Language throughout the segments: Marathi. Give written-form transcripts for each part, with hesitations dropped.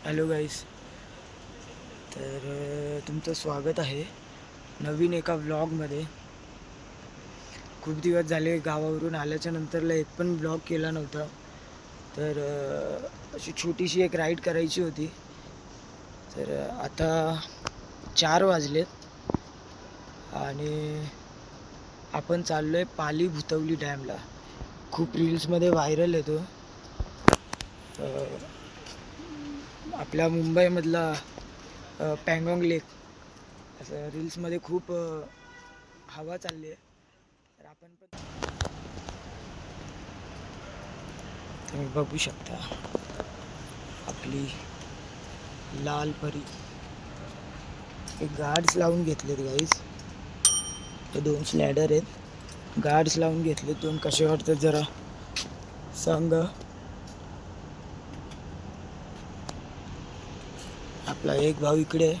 हॅलो गाईस. तर तुमचं स्वागत आहे नवीन एका व्लॉगमध्ये. खूप दिवस झाले गावावरून आल्याच्या नंतरला एक पण ब्लॉग केला नव्हता. तर अशी छोटीशी एक राईड करायची होती. तर आता 4 वाजलेत आणि आपण चाललो आहे पाली भुतवली डॅमला. खूप रील्समध्ये व्हायरल येतो. आपल्या मुंबईमधला पँगॉंग लेक असं रील्समध्ये खूप हवा चालली आहे. तर आपण पण तुम्ही बघू शकता आपली लाल परी. हे गार्ड्स लावून घेतलेत गाईज. हे 2 स्लॅडर आहेत, गार्ड्स लावून घेतलेत. 2 कसे वाटतात जरा सांग. आपला एक भाऊ इकडे आहे,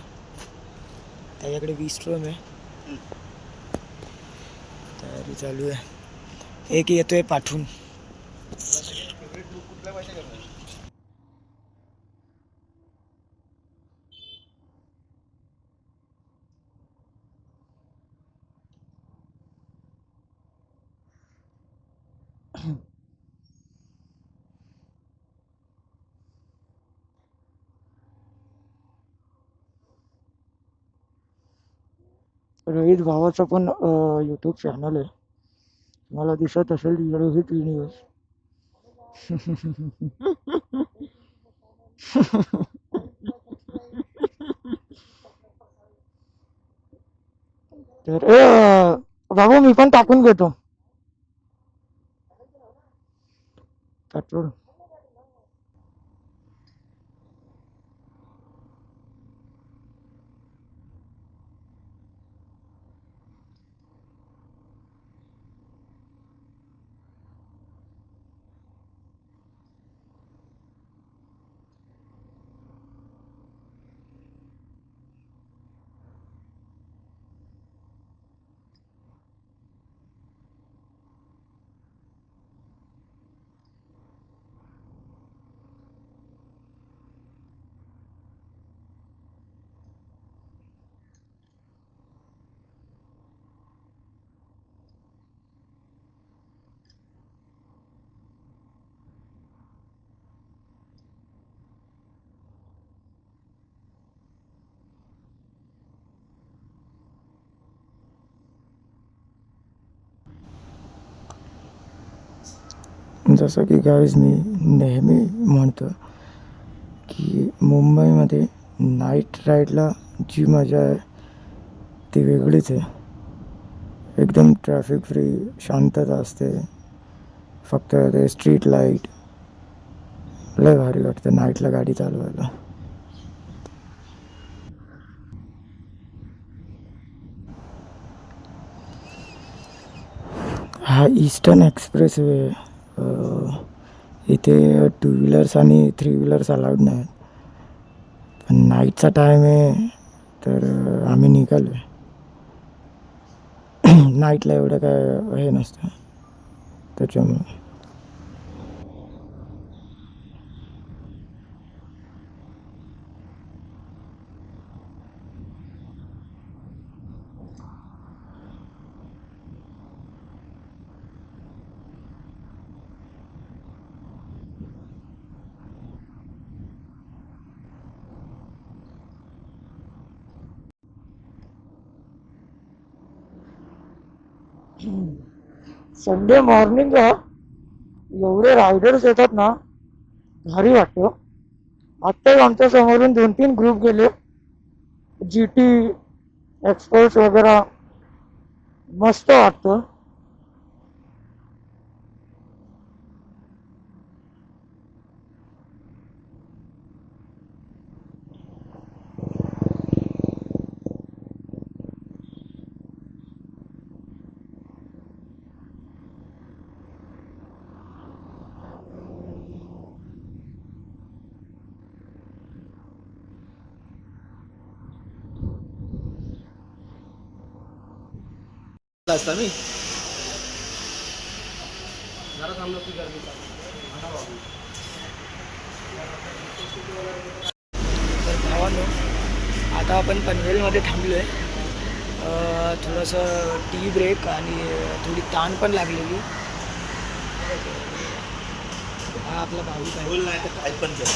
त्याच्याकडे 20 ट्रम आहे. तयारी चालू आहे. एक येतोय पाठवून. रोहित भावाचा पण यूट्यूब चॅनल आहे, मला दिसत असेल रोहित युनिवर्स. तर बाबू मी पण टाकून घेतो पेट्रोल. जसं की गाईज मी नेहमी म्हणतो की मुंबईमध्ये नाईट राईडला जी मजा आहे ती वेगळीच आहे. एकदम ट्रॅफिक फ्री, शांतता असते. फक्त ते स्ट्रीट लाईट लय भारी वाटतं नाईटला गाडी चालवायला. हा ईस्टर्न एक्सप्रेस वे. इथे 2 व्हीलर्स आणि 3 व्हीलर्स अलाउड नाही. पण नाईटचा टाईम आहे तर आम्ही निघालो आहे. नाईटला एवढं काय हे नसतं त्याच्यामुळे. संडे मॉर्निंगला एवढे रायडर्स येतात ना, भारी वाटतं. आत्ताच आमच्या समोरून 2-3 ग्रुप गेले, जी टी एक्सपर्ट्स वगैरे. मस्त वाटतं. मी आता आपण पनवेलमध्ये थांबलो आहे. थोडंसं टी ब्रेक आणि थोडी ताण पण लागलेली. हा आपला भाऊ बोल नाही तर काय पण कर,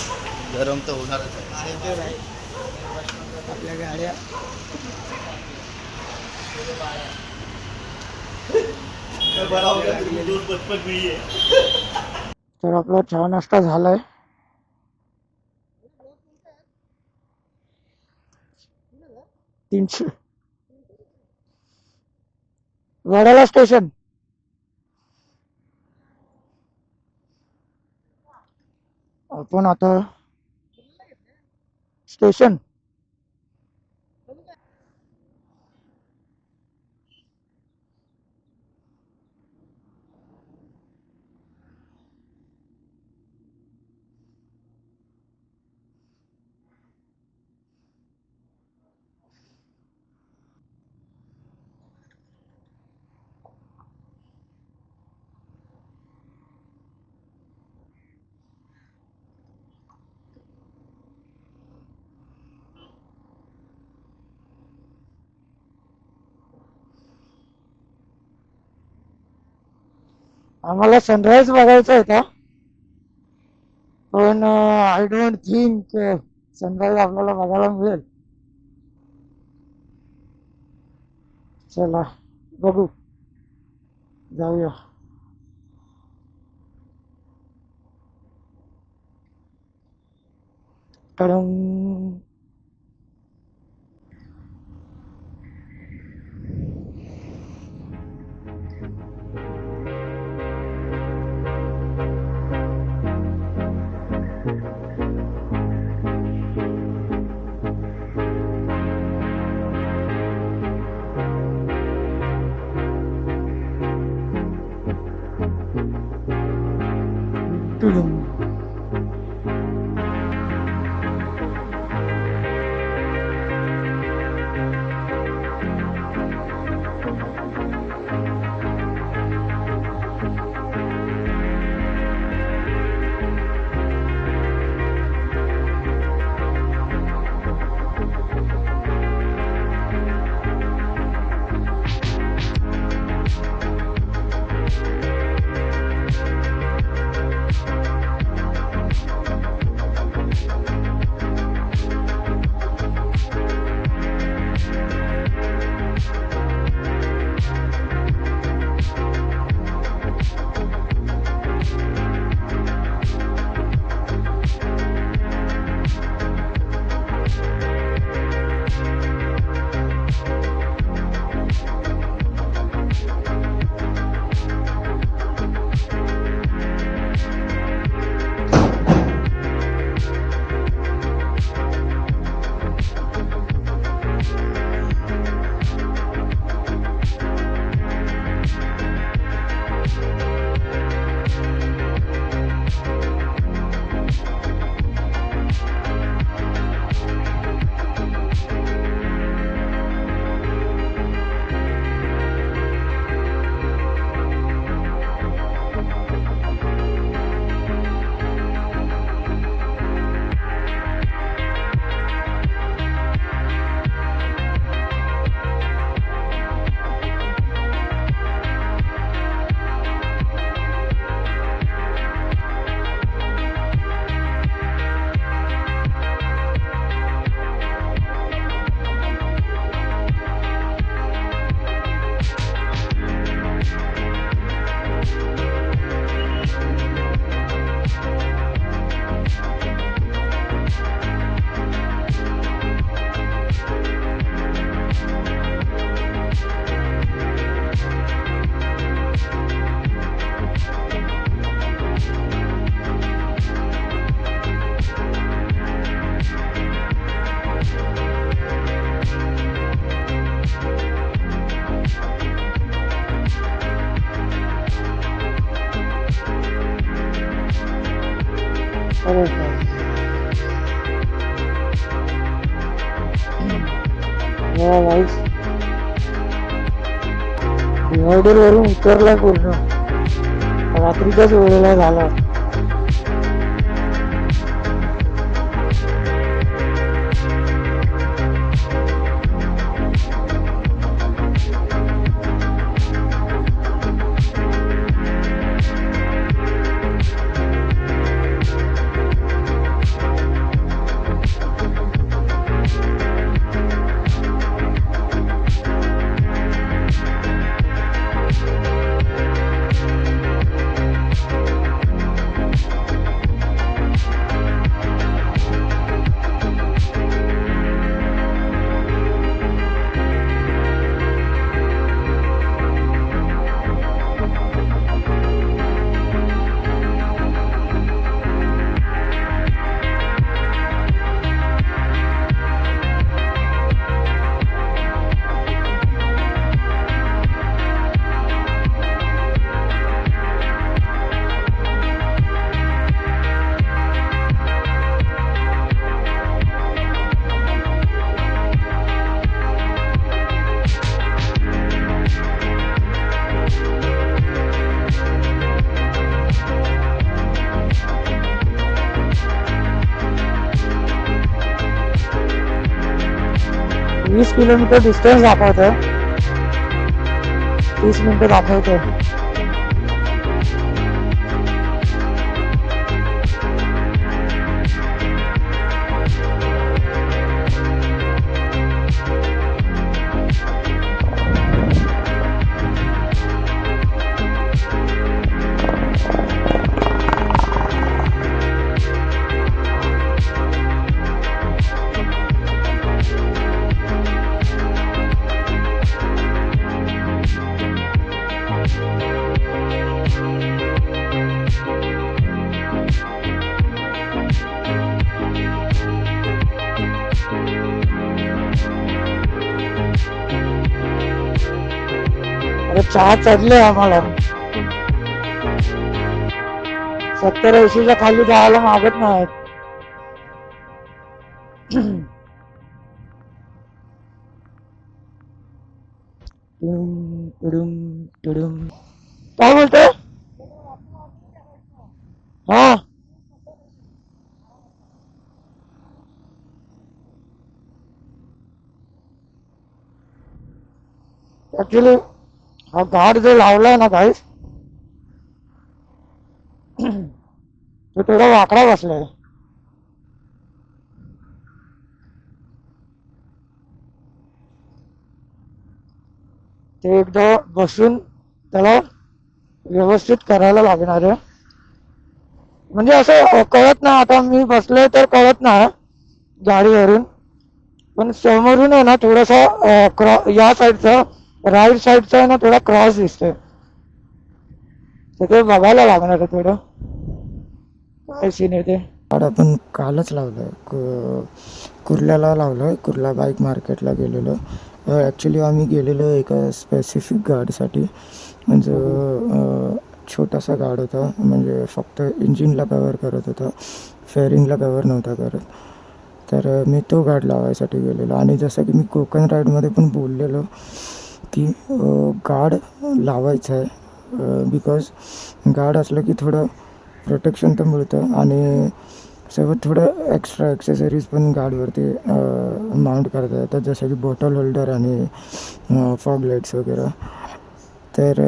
गरम तर होणारच आहे. सेंटर आहे आपल्या गाड्या. तर आपला चहा नाश्ता झालाय. तीनशे वडाला स्टेशन. आपण आता स्टेशन आम्हाला सनराईज बघायचा होता, पण आय डोंट थिंक सनराईज आपल्याला बघायला मिळेल. चला बघू, जाऊया. कारण डिवायडर वरून उतरलाय पूर्ण, रात्रीच्याच वेळेला झाला. 20 किलोमीटर डिस्टन्स दाखवतोय. 30 मिनिटं दाखवतोय. अरे चहा चढले आम्हाला. 70-80च्या खाली जायला मागत नाहीत. काय बोलतोय? हा ऍक्च्युली हा गाड जो लावलाय ना गाईस, तो थोडा वाकडा बसलाय. ते एकदा बसून त्याला व्यवस्थित करायला लागणार आहे. म्हणजे असं कळत नाही, आता मी बसलोय तर कळत नाही गाडीवरून, पण समोरून आहे ना थोडासा या साईडचा राईट साईडचा आहे ना थोडा क्रॉस दिसतोय. तर ते बघायला लागणार आहे थोडं काय सीन आहे ते. आपण कालच लावलं, कुर्ल्याला लावलं. कुर्ला बाईक मार्केटला गेलेलो. ॲक्च्युली आम्ही गेलेलो एका स्पेसिफिक गाडीसाठी. म्हणजे छोटासा गाड होता, म्हणजे फक्त इंजिनला कवर करत होता, फेअरिंगला कवर नव्हता करत. तर मी तो गाड लावायसाठी गेलेलो. आणि जसं की मी कोकण राईडमध्ये पण बोललेलो की गाड लावायचं आहे, बिकॉज गाड असलं की थोडं प्रोटेक्शन तर मिळतं आणि सोबत थोडं एक्स्ट्रा ॲक्सेसरीज पण गाडीवरती माउंट करता येतात, जसं की बॉटल होल्डर आणि फॉग लाईट्स वगैरे. तर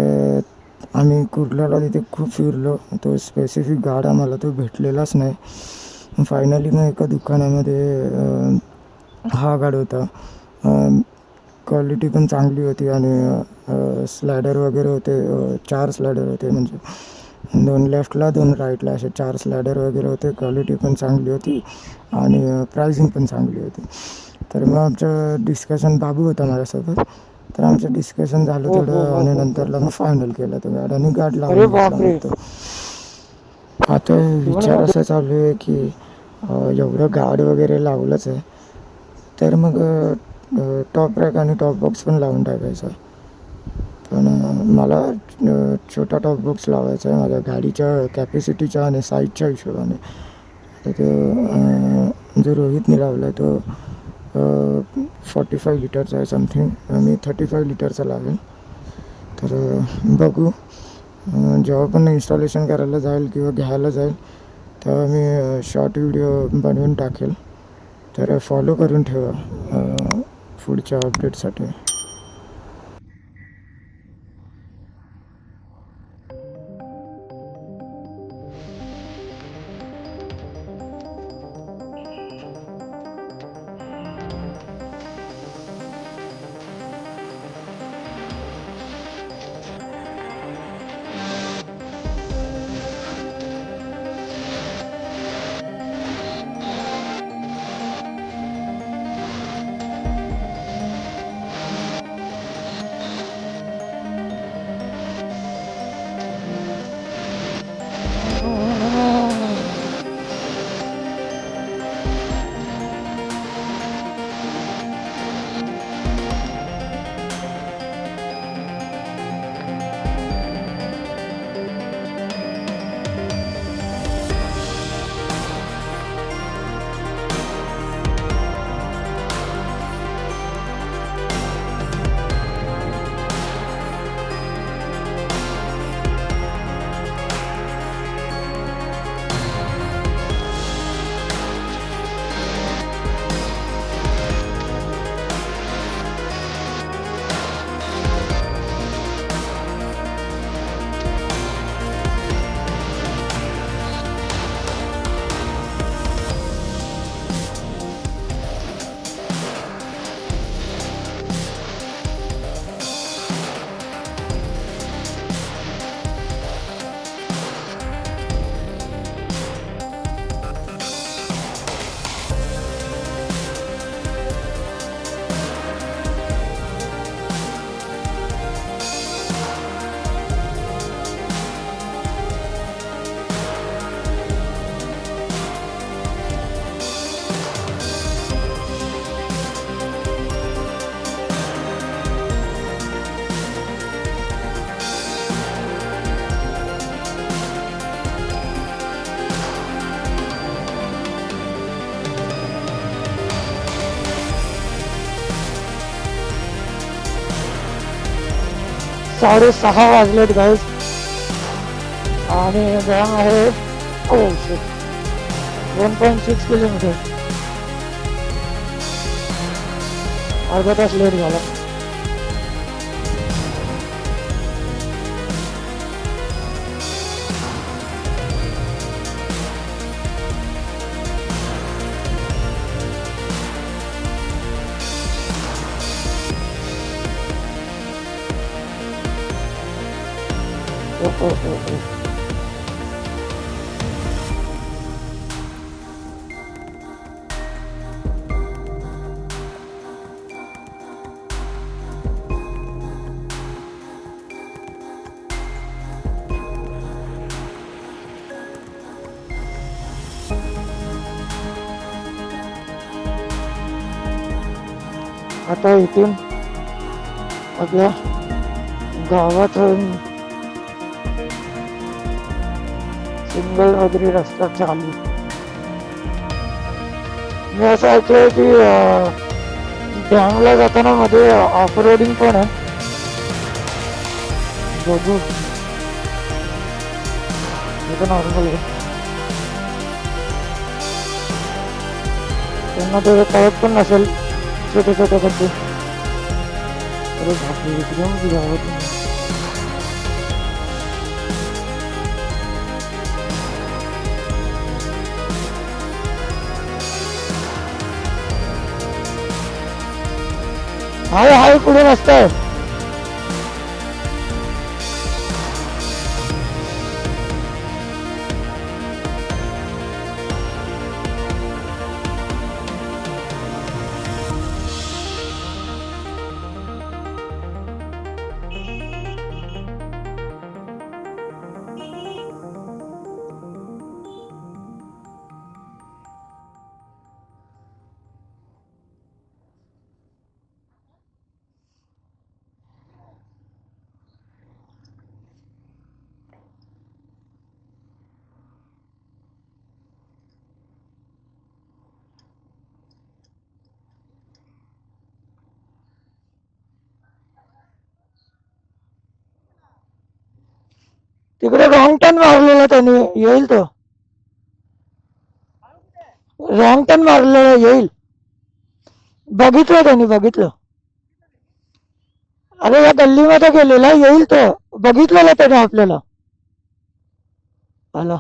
आम्ही कुर्ल्याला तिथे खूप फिरलो. तो स्पेसिफिक गाड आम्हाला तो भेटलेलाच नाही. फायनली मग एका दुकानामध्ये हा गाड होता. क्वालिटी पण चांगली होती आणि स्लायडर वगैरे होते. 4 स्लायडर होते, म्हणजे 2 लेफ्टला 2 राईटला असे 4 स्लायडर वगैरे होते. क्वालिटी पण चांगली होती आणि प्राइसिंग पण चांगली होती. तर मग आमचं डिस्कशन, बाबू होता माझ्यासोबत, तर आमचं डिस्कशन झालं थोडं आणि नंतरला मग फायनल केलं तो गाड आणि गाड लावून घेतला. आता विचार असा चालू आहे की एवढं गाड वगैरे लावलंच आहे तर मग टॉप रॅक आणि टॉप बॉक्स पण लावून टाकायचा. पण मला छोटा टॉप बॉक्स लावायचा आहे माझ्या गाडीच्या कॅपॅसिटीच्या आणि साईजच्या हिशोबाने. तर तो जो रोहितने लावला आहे तो 45 लिटरचा आहे समथिंग. मी 35 लिटरचा लावेल. तर बघू, जेव्हा पण इन्स्टॉलेशन करायला जाईल किंवा घ्यायला जाईल तेव्हा मी शॉर्ट व्हिडिओ बनवून टाकेल. तर फॉलो करून ठेवा पुढच्या अपडेटसाठी. 6:30 वाजलेत गाईज आणि व्यायाम आहे 1.6 किलोमीटर. अर्धा तास लेट झाला. आता इथून आपल्या गावात सिंगल वगैरे रस्ता चालू. मी असं ऐकलंय की डॅमला जाताना मध्ये ऑफ रोडिंग पण आहे. बघू, नॉर्मल आहे. त्यांना तेवढं कळत पण नसेल छोटे छोटे खड्डे. अरे बापरे, एकदम गावात हाय पुढे रस्ता आहे. तिकडे रॉंग टर्न मारलेला त्याने, येईल तो. रॉंग टर्न मारलेला, येईल. बघितलं त्यांनी, बघितलं. अरे या गल्लीमध्ये गेलेला, येईल तो. बघितलेला त्याने आपल्याला. आला.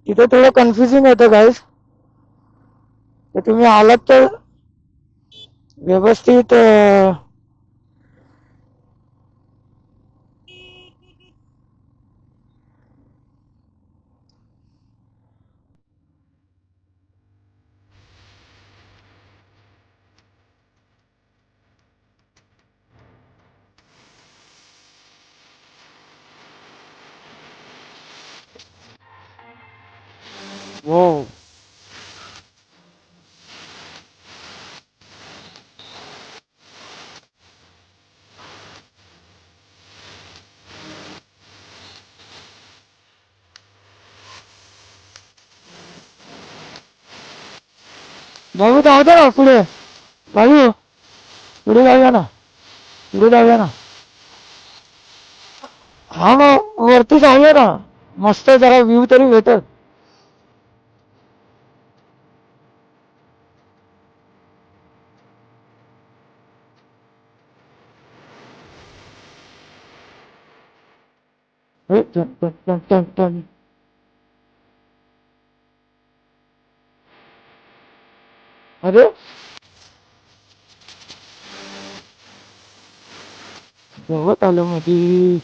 तिथे थोडं कन्फ्युजिंग होतं गाईज. तर तुम्ही आलात तर व्यवस्थित हो. भाऊ जाऊ दे ना पुढे. भाऊ पुढे जाऊया ना, पुढे जाऊया ना. हा मग वरती जाऊया ना, मस्त जरा व्ह्यू तरी भेटत. अरे गवत आलं मध्ये.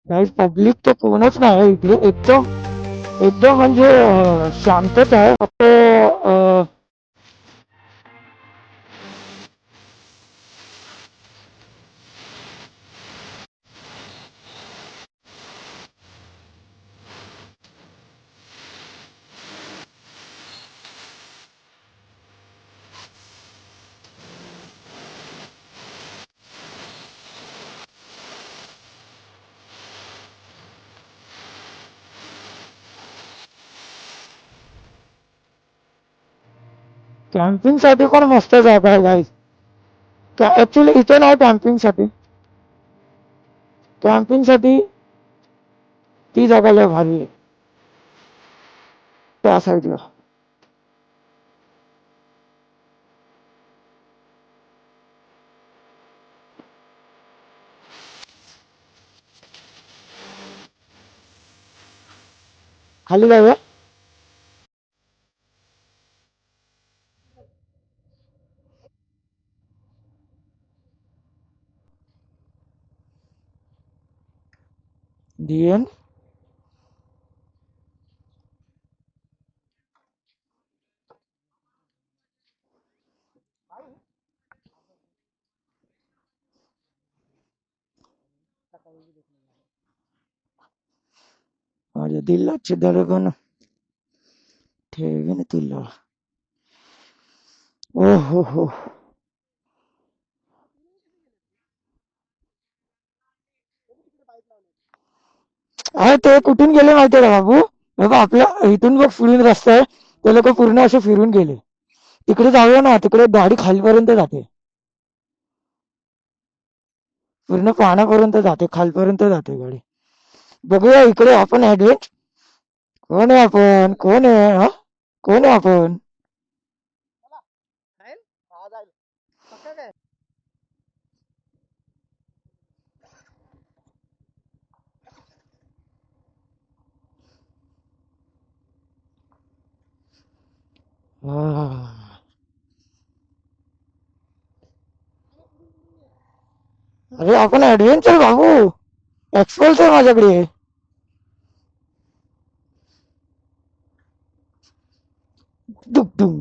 गाईज पब्लिक तर कोणच नाही इकडे. एकदम एकदम म्हणजे शांतता आहे. फक्त कॅम्पिंग साठी पण मस्त जागा आहे गाईज. ऍक्च्युली इथे नाही कॅम्पिंग साठी. कॅम्पिंग साठी ती जागा लय भारी आहे त्या साईडला. खाली जाऊया. DN माझ्या दिलाचे धडकन ठेवीन तुला. ओ हो. अरे ते कुठून गेले माहितीये का बाबू? बाबा आपल्या इथून बघ फिरून रस्ता आहे, ते लोक पूर्ण असे फिरून गेले. तिकडे जाऊया ना, तिकडे गाडी खालीपर्यंत जाते, पूर्ण पाण्यापर्यंत जाते, खालपर्यंत जाते गाडी. बघूया इकडे आपण ऍडव्हेंच. कोण आहे आपण? कोण आहे हा? कोण आहे आपण? आह. अरे आपण ऍडव्हेंचर बाबू. एक्सपल्स आहे माझ्याकडे. डुक डुक.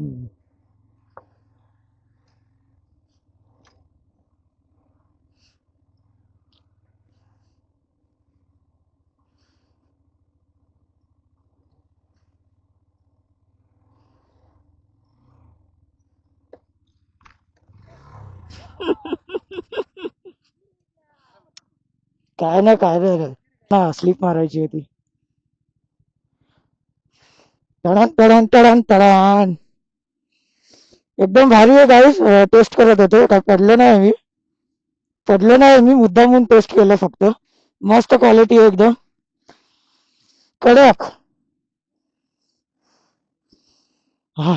काय नाही काय नाही ना, स्लीप मारायची होती. तडान तडान तडान तडान. एकदम भारी आहे गाईस. टेस्ट करत होतो, काय पडलो नाही मी मुद्दाम म्हणून टेस्ट केलं फक्त. मस्त क्वालिटी आहे एकदम कडक. हा.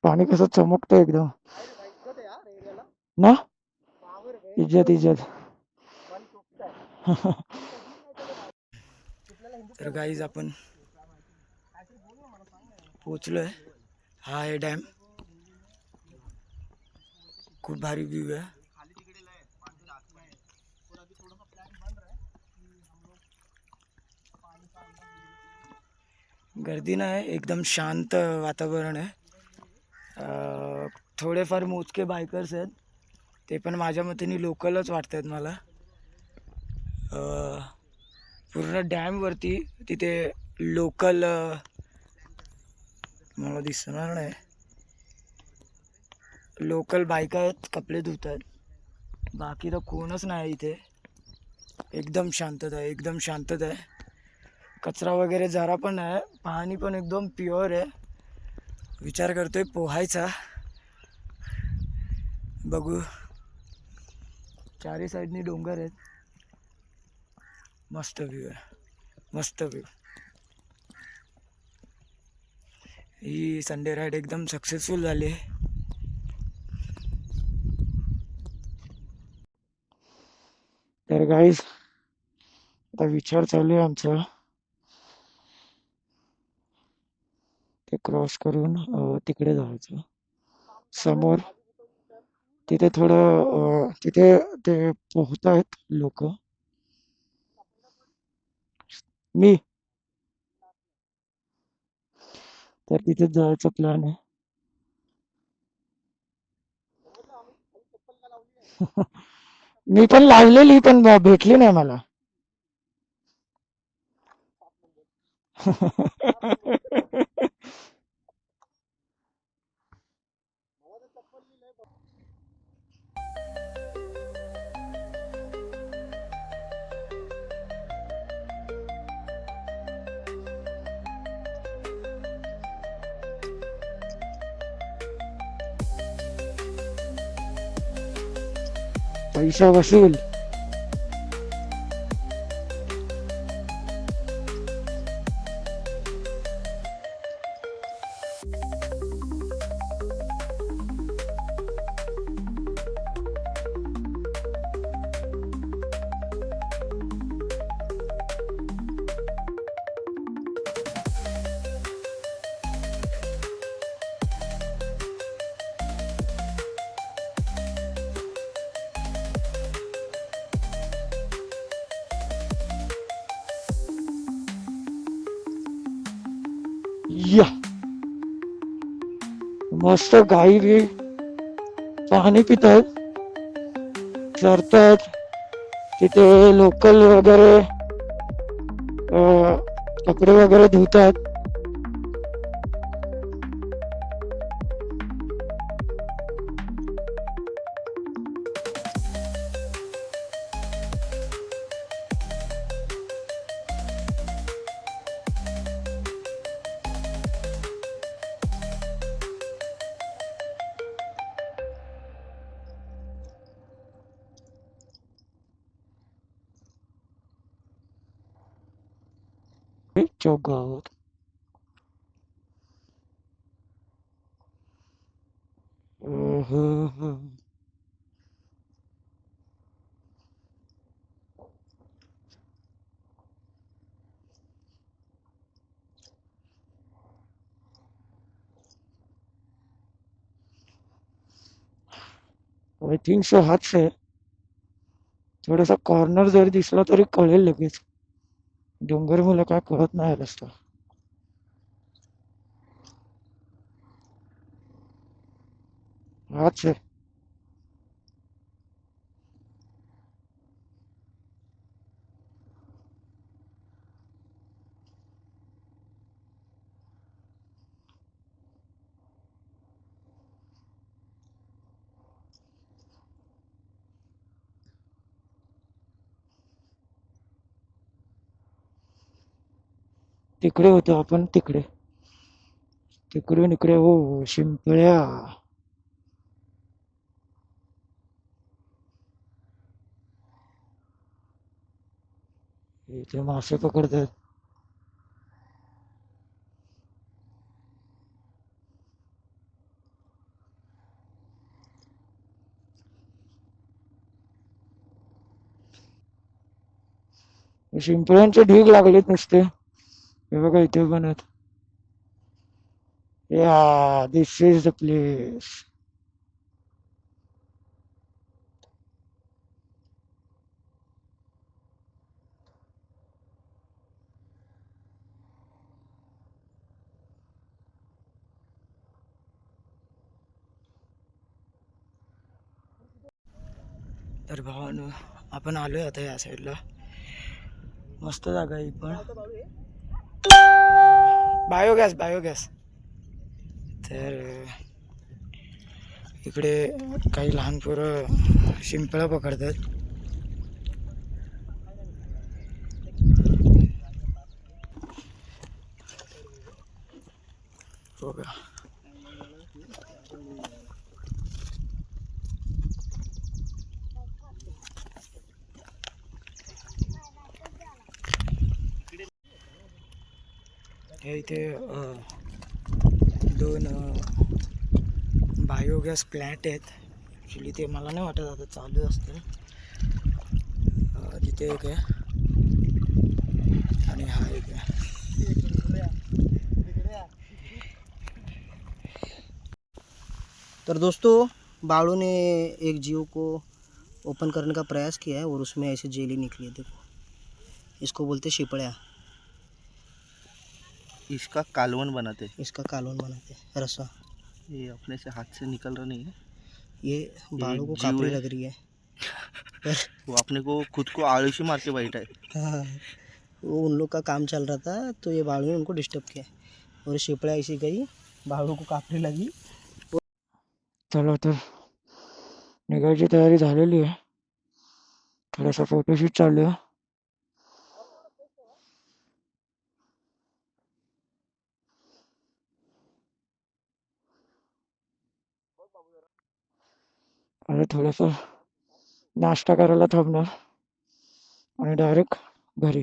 पाणी कसं चमकतं एकदम ना. इज्जत इज्जत. तर गाईज आपण पोचलोय. हा आहे डॅम. खूप भारी व्ह्यू आहे. गर्दी नाही, एकदम शांत वातावरण आहे. थोडेफार मोजके बायकर्स आहेत, ते पण माझ्या मतेने लोकलच वाटतात मला. पूर्ण डॅमवरती तिथे लोकल मला दिसणार नाही. लोकल बायका आहेत, कपडे धुत आहेत. बाकी तर कोणच नाही इथे. एकदम शांतता आहे, एकदम शांतता आहे. कचरा वगैरे जरा पण नाही. पाणी पण एकदम प्युअर आहे. विचार करतोय पोहायचा. बघू. चारी साईडनी डोंगर आहेत. मस्त व्ह्यू आहे, मस्त व्ह्यू. ही संडे राईड एकदम सक्सेसफुल झाली आहे. तर गाईज आता विचार चालू आहे आमचा, ते क्रॉस करून तिकडे जायचं समोर. तिथे थोडं तिथे ते पोहतायत लोक. मी तर तिथे जायचा प्लॅन आहे. मी पण लावलेली, पण भेटली नाही मला. पैसा वसूल. या मस्त गाई बी पाणी पितात, चरतात. तिथे लोकल वगैरे कपडे वगैरे धुतात. चौगावात आय थिंक सो हाच आहे. थोडासा कॉर्नर जरी दिसला तरी कळेल लगेच. डोंगर मला काय कळत नाही रस्ता. हाच आहे. तिकडे होतो आपण, तिकडे तिकडून इकडे. हो शिंपळ्या. इथे मासे पकडतात. शिंपल्यांचे ढीग लागलेत नुसते. हे बघा इथे पण आहेत. या दिस इज द प्लेस. तर भावानो आपण आलोय आता या साईडला. मस्त जागा आहे ही पण. Biogas biogas. तर इकडे काही लहान पोरं शिंपळा पकडतात. हो का. हे इथे दोन बायोगॅस प्लॅन्ट आहेत. ॲक्च्युली ते मला नाही वाटत आता चालू असतं. तिथे एक आहे आणि हा एक आहे. तो दोस्तों बाड़ों ने एक जीव को ओपन करने का प्रयास किया है और उसमें ऐसे जेली निकली है। देखो इसको बोलते शिपड़ा। इसका कालवन बनाते. इसका कालवन बनाते हैं रस्सा। ये अपने से हाथ से निकल रहा नहीं है. ये बाड़ों को जीव काफी है. लग रही है वो अपने को खुद को आड़ोशी मार के बैठा है. हाँ, वो उन लोग का काम चल रहा था तो ये बाड़ों ने उनको डिस्टर्ब किया और शिपड़ा ऐसी गई, बाड़ों को काफी लगी। चला तर निघायची तयारी झालेली आहे. थोडासा फोटोशूट चालू आहे. आता थोडासा नाश्ता करायला थांबणार आणि डायरेक्ट घरी.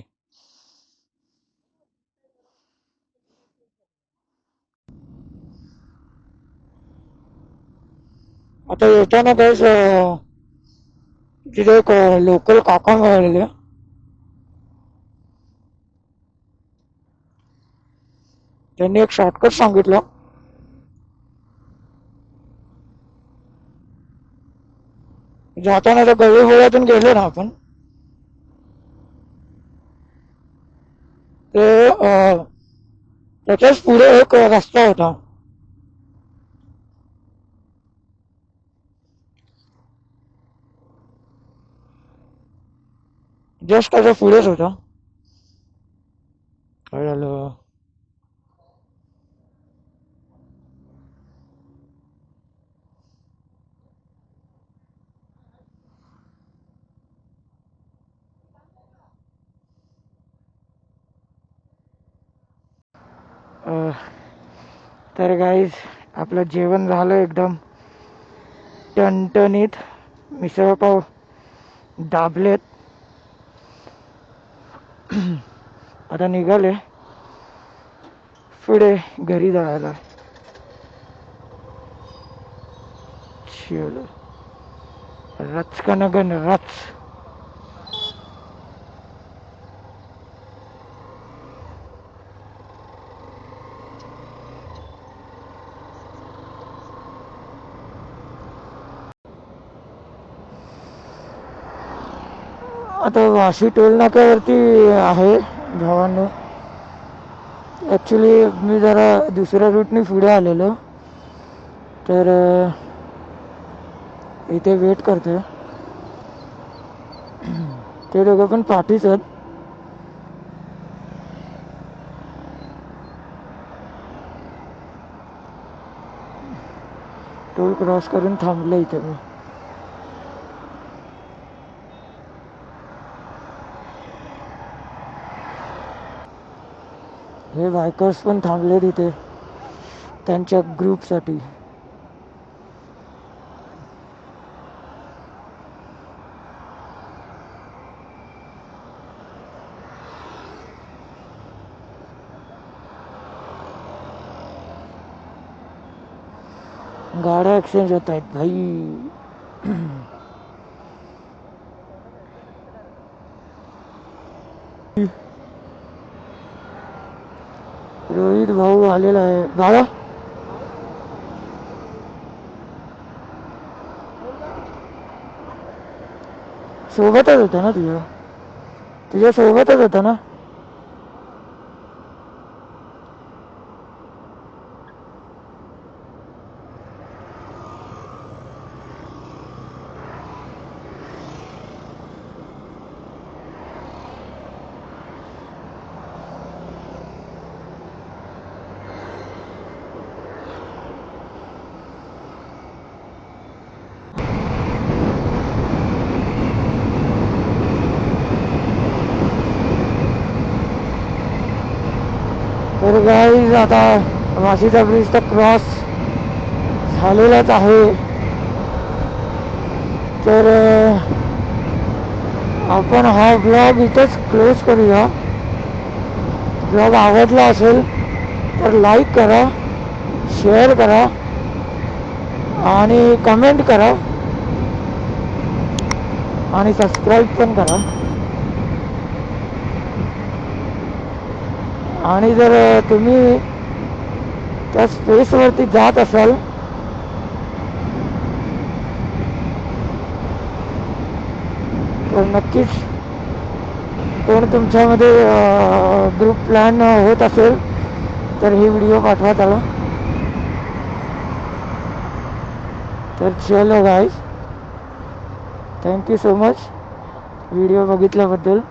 आता येताना काय तिथे एक लोकल काका मिळालेले. त्यांनी एक शॉर्टकट सांगितलं. जाताना त्या गवळीबोळ्यातून गेलो ना आपण, ते त्याच्याच पुढे एक रस्ता होता. जस्ट त्याच्या पुढेच होता. काय झालं, तर गाईज आपलं जेवण झालं एकदम टणटणीत. मिसळपाव दाबलेत. आता निघाले पुढे घरी जायला. चलो रच कनगन रच. आता वाशी टोल नाक्यावरती आहे भावांनो. ॲक्च्युली मी जरा दुसऱ्या रूटने पुढे आलेलो, तर इथे वेट करतोय. ते दोघं पण पाठीच आहेत. टोल क्रॉस करून थांबलो इथे मी. हे बायकर्स पण थांबले तिथे त्यांच्या ग्रुपसाठी. गाड्या एक्सचेंज होत आहेत भाई. रोहित भाऊ आलेला आहे. बाळा सोबतच होता ना तुझ्या सोबतच होता ना. तर गाईज आता वाशीचा ब्रिज तर क्रॉस झालेलाच आहे. तर आपण हा ब्लॉग इथेच क्लोज करूया. ब्लॉग आवडला असेल तर लाईक करा, शेअर करा आणि कमेंट करा आणि सबस्क्राईब पण करा. आणि जर तुम्ही त्या स्पेसवरती जात असाल तर नक्कीच कोण तुमच्यामध्ये ग्रुप प्लॅन होत असेल तर ही व्हिडिओ पाठवा त्याला. तर चलो guys, thank you so much video बघितल्याबद्दल.